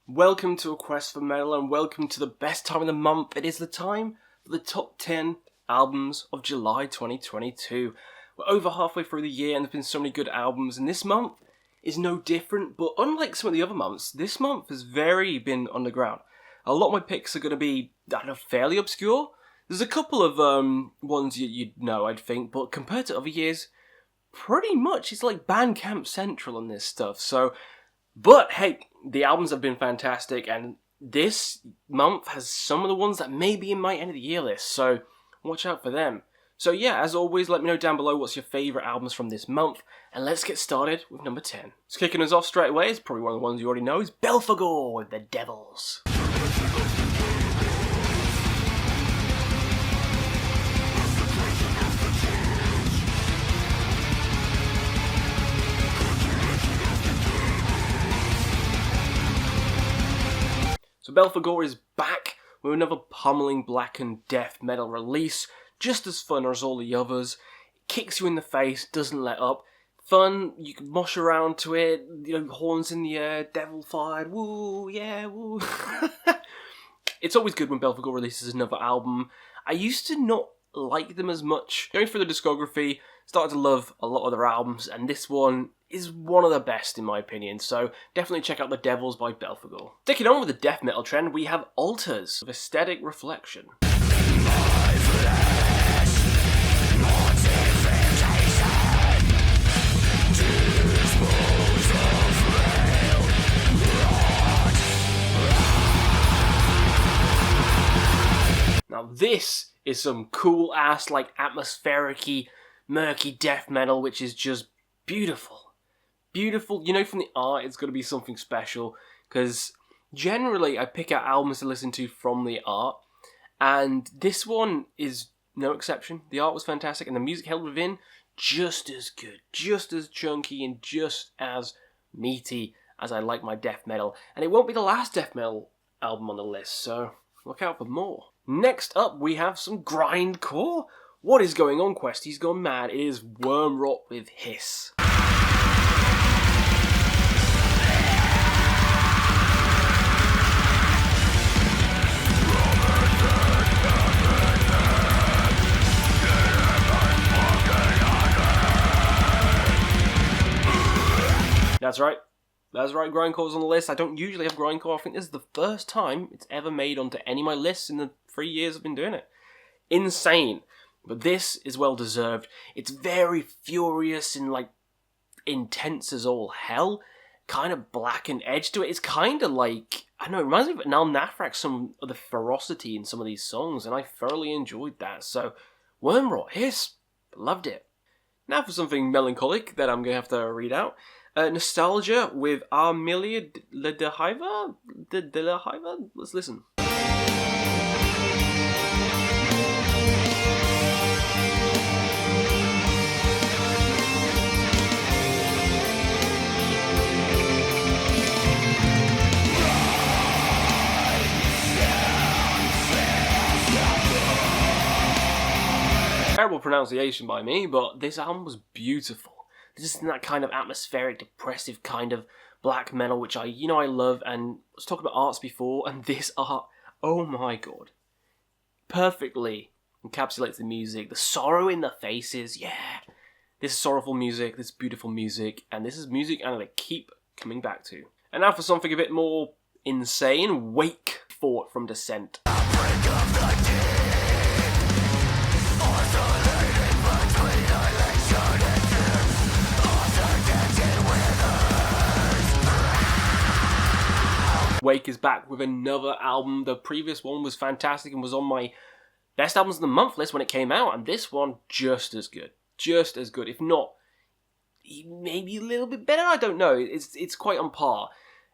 Welcome to A Quest for Metal and welcome to the best time of the month. It is the time for the top 10 albums of July 2022. We're over halfway through the year and there's been so many good albums, and this month is no different, but unlike some of the other months, this month has very been underground. A lot of my picks are going to be, fairly obscure. There's a couple of ones you'd know, I'd think, but compared to other years, pretty much it's like Bandcamp Central on this stuff, But hey, the albums have been fantastic, and this month has some of the ones that may be in my end of the year list, so watch out for them. So yeah, as always, let me know down below what's your favourite albums from this month, and let's get started with number 10. So kicking us off straight away is probably one of the ones you already know, is belphegor with The Devils. So belphegor is back with another pummeling black and death metal release, just as fun as all the others. It kicks you in the face, doesn't let up. Fun, you can mosh around to it, horns in the air, devil fired, woo, yeah, woo. It's always good when belphegor releases another album. I used to not like them as much. Going through the discography, started to love a lot of their albums, and this one is one of the best in my opinion, so definitely check out The Devils by belphegor. Sticking on with the death metal trend, we have Altars of Ascetic Reflection. Now this is some cool ass, like atmospheric-y, murky death metal, which is just beautiful. Beautiful, from the art it's going to be something special, because generally I pick out albums to listen to from the art, and this one is no exception. The art was fantastic, and the music held within just as good, just as chunky, and just as meaty as I like my death metal. And it won't be the last death metal album on the list, so look out for more. Next up, we have some grindcore. What is going on, Questy's gone mad? It is Wormrot with Hiss. That's right, grindcore's on the list. I don't usually have grindcore. I think this is the first time it's ever made onto any of my lists in the 3 years I've been doing it. Insane. But this is well deserved. It's very furious and intense as all hell. Kind of black and edge to it. It's kind of like, it reminds me of Nal Nafrak, some of the ferocity in some of these songs, and I thoroughly enjoyed that. So, Wormrot, Hiss, loved it. Now for something melancholic that I'm going to have to read out. Nostalghia with milieu de Hiva? Let's listen. Terrible pronunciation by me, but this album was beautiful. This is that kind of atmospheric, depressive kind of black metal, which I love, and let's talk about arts before, and this art, oh my god, perfectly encapsulates the music, the sorrow in the faces, yeah. This is sorrowful music, this beautiful music, and this is music I'm going to keep coming back to. And now for something a bit more insane, Wake, Fort from Descent. Wake is back with another album. The previous one was fantastic and was on my best albums of the month list when it came out, and this one just as good, if not maybe a little bit better. I don't know. It's quite on par.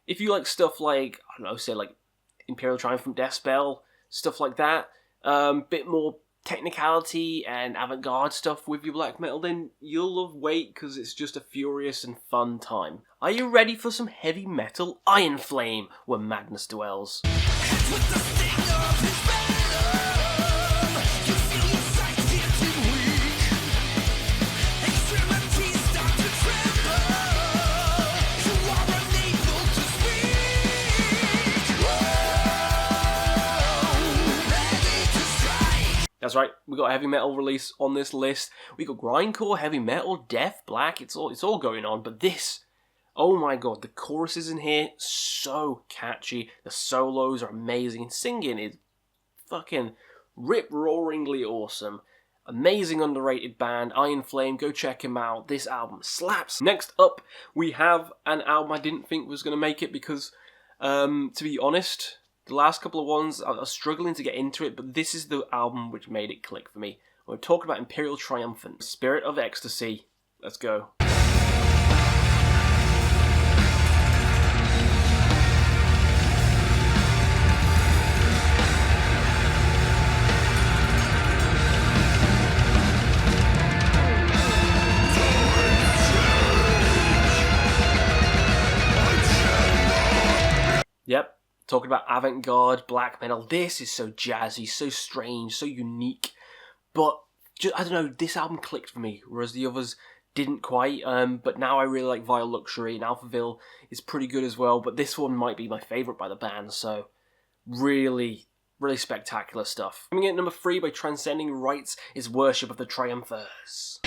If you like stuff like, say like Imperial Triumphant, Death Spell, stuff like that, bit more technicality and avant-garde stuff with your black metal, then you'll love Wake, because it's just a furious and fun time. Are you ready for some heavy metal? Ironflame, Where Madness Dwells. That's right, we got a heavy metal release on this list. We got grindcore, heavy metal, death, black, it's all going on. But this, oh my god, the choruses in here, so catchy. The solos are amazing, and singing is fucking rip-roaringly awesome. Amazing underrated band, Ironflame, go check him out. This album slaps. Next up, we have an album I didn't think was going to make it because, to be honest, the last couple of ones, I was struggling to get into it, but this is the album which made it click for me. We're talking about Imperial Triumphant, Spirit of Ecstasy. Let's go. Yep, talking about avant-garde, black metal. This is so jazzy, so strange, so unique. But, I don't know, this album clicked for me, whereas the others didn't quite. But now I really like Vile Luxury, and Alphaville is pretty good as well. But this one might be my favourite by the band, so really, really spectacular stuff. Coming in at number 3 by Transcending Rites is Worship of the Triumvirs.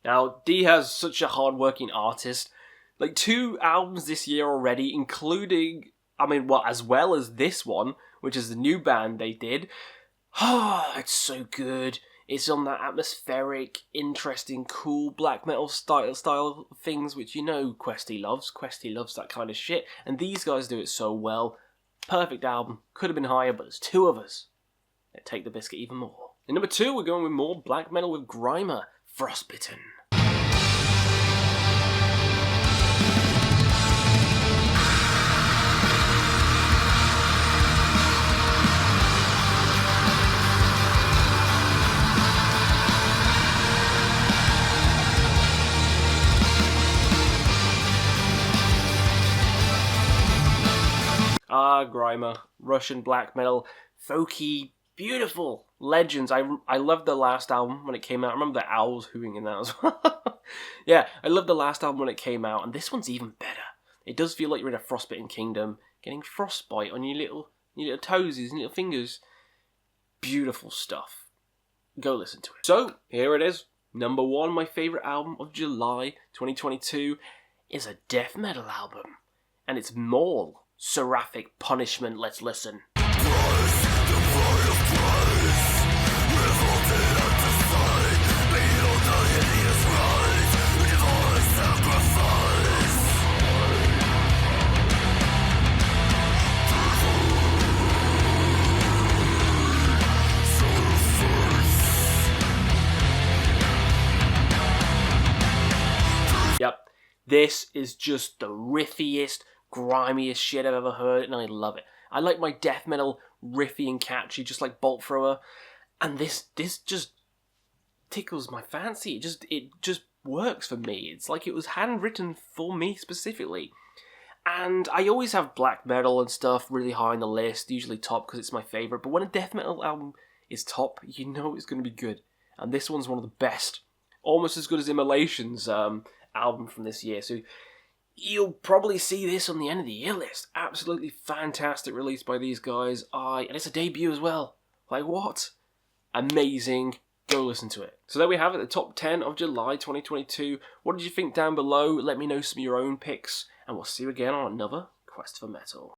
Now, D has such a hard-working artist. Like, 2 albums this year already, including, as well as this one, which is the new band they did. It's so good. It's on that atmospheric, interesting, cool black metal style things, which you know Questy loves. Questy loves that kind of shit, and these guys do it so well. Perfect album. Could have been higher, but there's 2 of us. Let's take the biscuit even more. In number 2, we're going with more black metal with grima, Frostbitten. Grima, Russian black metal, folky, beautiful, legends. I loved the last album when it came out. I remember the owls hooting in that as well. Yeah, I loved the last album when it came out, and this one's even better. It does feel like you're in a frostbitten kingdom, getting frostbite on your little toesies and little fingers. Beautiful stuff. Go listen to it. So, here it is. Number 1, my favourite album of July 2022 is a death metal album. And it's Maul, Seraphic Punishment. Let's listen. Yep, this is just the riffiest, grimiest shit I've ever heard, and I love it. I like my death metal riffy and catchy, just like Bolt Thrower, and this just tickles my fancy. It just works for me. It's like it was handwritten for me specifically. And I always have black metal and stuff really high on the list, usually top because it's my favourite, but when a death metal album is top, you know it's going to be good. And this one's one of the best. Almost as good as Immolation's album from this year, so you'll probably see this on the end of the year list. Absolutely fantastic release by these guys. And it's a debut as well. Like, what? Amazing. Go listen to it. So there we have it, the top 10 of July 2022. What did you think down below? Let me know some of your own picks, and we'll see you again on another Quest for Metal.